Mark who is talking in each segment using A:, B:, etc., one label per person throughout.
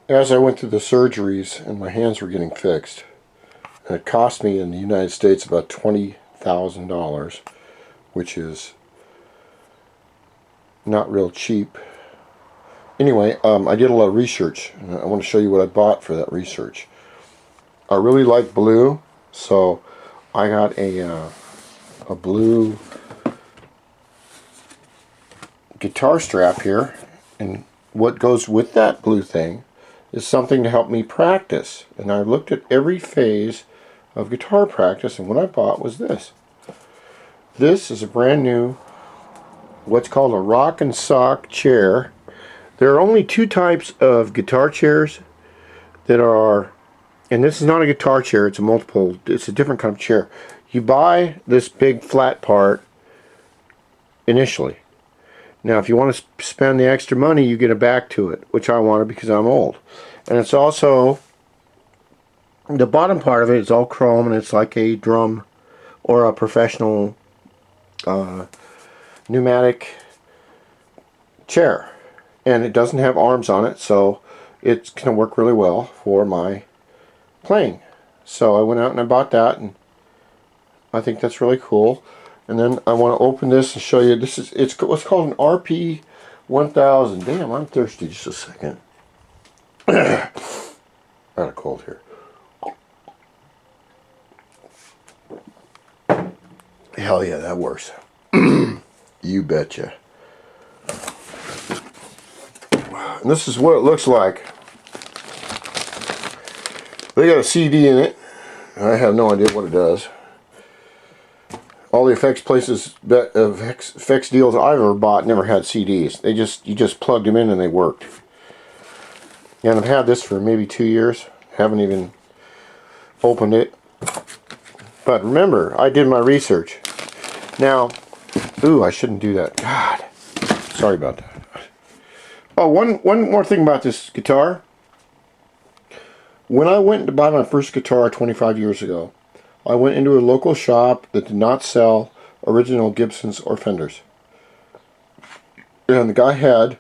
A: as I went through the surgeries and my hands were getting fixed, and it cost me in the United States about $20,000, which is not real cheap. Anyway, I did a lot of research, and I want to show you what I bought for that research. I really like blue, so I got a blue guitar strap here, and what goes with that blue thing is something to help me practice. And I looked at every phase of guitar practice, and what I bought was this. This is a brand new, what's called a rock and sock chair. There are only two types of guitar chairs that are, and this is not a guitar chair, it's a different kind of chair. You buy this big flat part initially. Now if you want to spend the extra money, you get a back to it, which I wanted because I'm old. And it's also, the bottom part of it is all chrome, and it's like a drum or a professional pneumatic chair. And it doesn't have arms on it, so it's going to work really well for my playing. So I went out and I bought that, and I think that's really cool. And then I want to open this and show you. It's what's called an RP 1000. Damn, I'm thirsty. Just a second. I got a cold here. Hell yeah, that works. You betcha. And this is what it looks like. They got a CD in it. I have no idea what it does. All the effects deals I've ever bought never had CDs. You just plugged them in and they worked. And I've had this for maybe 2 years. Haven't even opened it. But remember, I did my research. Now, ooh, I shouldn't do that. God, sorry about that. Oh, one more thing about this guitar. When I went to buy my first guitar 25 years ago, I went into a local shop that did not sell original Gibsons or Fenders. And the guy had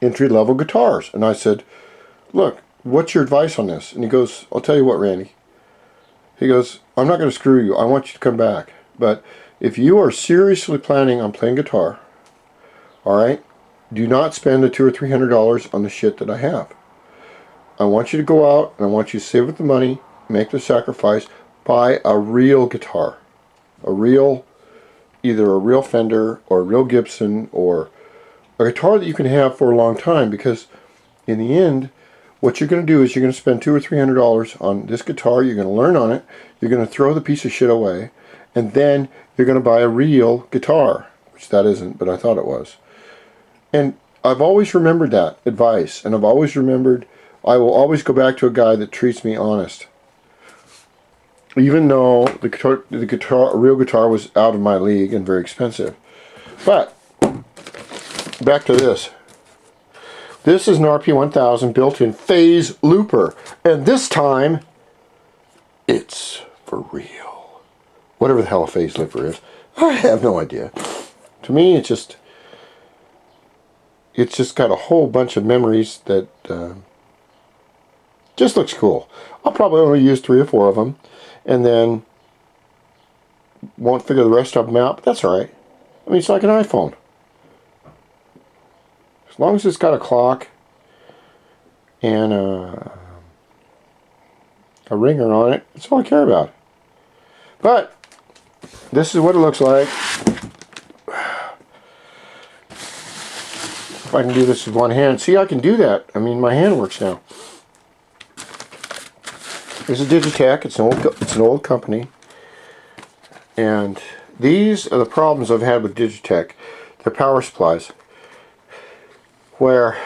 A: entry-level guitars. And I said, look, what's your advice on this? And he goes, I'll tell you what, Randy. He goes, I'm not going to screw you. I want you to come back. But if you are seriously planning on playing guitar, alright, do not spend the $200 or $300 on the shit that I have. I want you to go out and I want you to save up the money, make the sacrifice, buy a real guitar. Either a real Fender or a real Gibson, or a guitar that you can have for a long time, because in the end, what you're going to do is you're going to spend $200 or $300 on this guitar, you're going to learn on it, you're going to throw the piece of shit away, and then you're going to buy a real guitar, which that isn't, but I thought it was. And I've always remembered that advice, and I've always remembered I will always go back to a guy that treats me honest. Even though a real guitar was out of my league and very expensive. But, back to this. This is an RP 1000 built-in phase looper. And this time, it's for real. Whatever the hell a phase looper is. I have no idea. To me, it's just got a whole bunch of memories that just looks cool. I'll probably only use 3 or 4 of them, and then won't figure the rest of them out, but that's alright. I mean, it's like an iPhone. As long as it's got a clock and a ringer on it, that's all I care about. But this is what it looks like. If I can do this with one hand. See, I can do that. I mean, my hand works now. This is Digitech. It's an old company. And these are the problems I've had with Digitech. Their power supplies. Where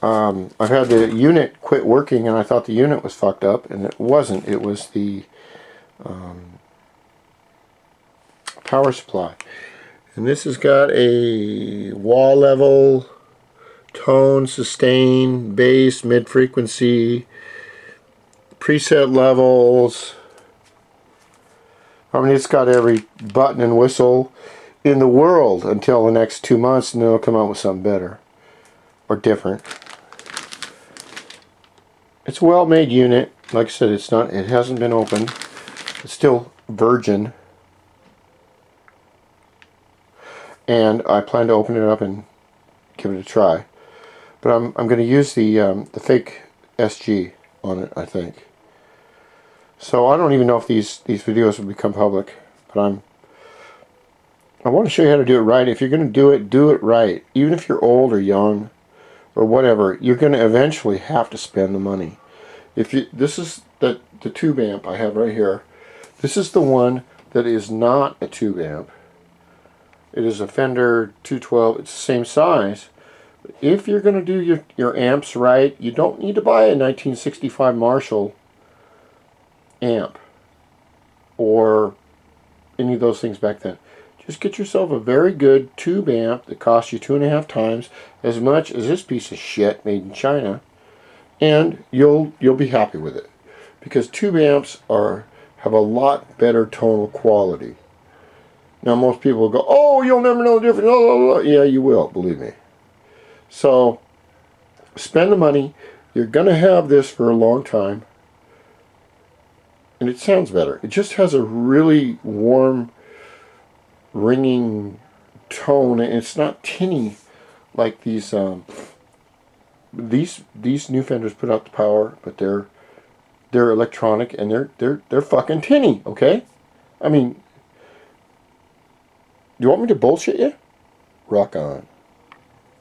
A: I've had the unit quit working, and I thought the unit was fucked up, and it wasn't. It was the power supply. And this has got a wall level, tone, sustain, bass, mid-frequency, preset levels. I mean, it's got every button and whistle in the world until the next 2 months, and then it'll come out with something better or different. It's a well-made unit. Like I said, it hasn't been opened. It's still virgin. And I plan to open it up and give it a try. But I'm going to use the fake SG on it, I think. So I don't even know if these videos will become public, but I want to show you how to do it right. If you're going to do it right. Even if you're old or young or whatever, you're going to eventually have to spend the money. This is the tube amp I have right here. This is the one that is not a tube amp. It is a Fender 212. It's the same size. If you're going to do your amps right, you don't need to buy a 1965 Marshall amp or any of those things back then. Just get yourself a very good tube amp that costs you 2.5 times as much as this piece of shit made in China, and you'll be happy with it, because tube amps have a lot better tonal quality. Now most people will go, "Oh, you'll never know the difference." Oh, yeah, you will, believe me. So spend the money. You're gonna have this for a long time, and it sounds better. It just has a really warm, ringing tone, and it's not tinny like these new Fenders put out the power, but they're electronic, and they're fucking tinny. Okay, I mean, do you want me to bullshit you? Rock on.